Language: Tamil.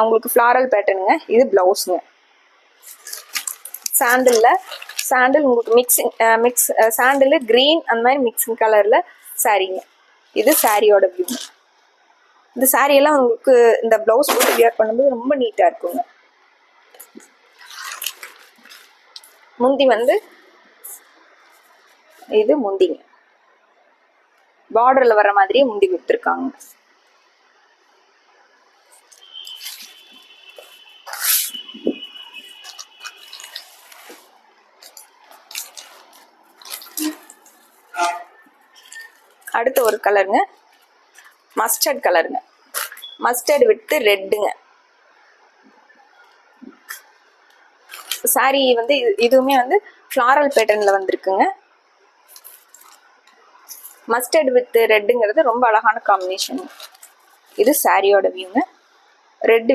உங்களுக்கு ஃப்ளாரல் பேட்டர்னுங்க. இது ப்ளவுஸுங்க. சாண்டில் உங்களுக்கு மிக்ஸ் சாண்டில் க்ரீன் அந்த மாதிரி மிக்சிங் கலரில் சாரீங்க. இது சாரியோட வியூ. இந்த சாரியெல்லாம் உங்களுக்கு இந்த ப்ளவுஸ் போட்டு வியர் பண்ணும்போது ரொம்ப நீட்டாக இருக்குங்க. முந்தி வந்து இது முந்திங்க. பார்டரில் வர மாதிரியே முந்தி கொடுத்துருக்காங்க. அடுத்த ஒரு கலருங்க, மஸ்டர்ட் கலருங்க. Mustard with ரெட்டுங்க. சாரி வந்து இதுவுமே வந்து ஃப்ளாரல் பேட்டர்னில் வந்திருக்குங்க. மஸ்டர்ட் வித் ரெட்டுங்கிறது ரொம்ப அழகான காம்பினேஷன். இது சாரியோட வியூங்க. ரெட்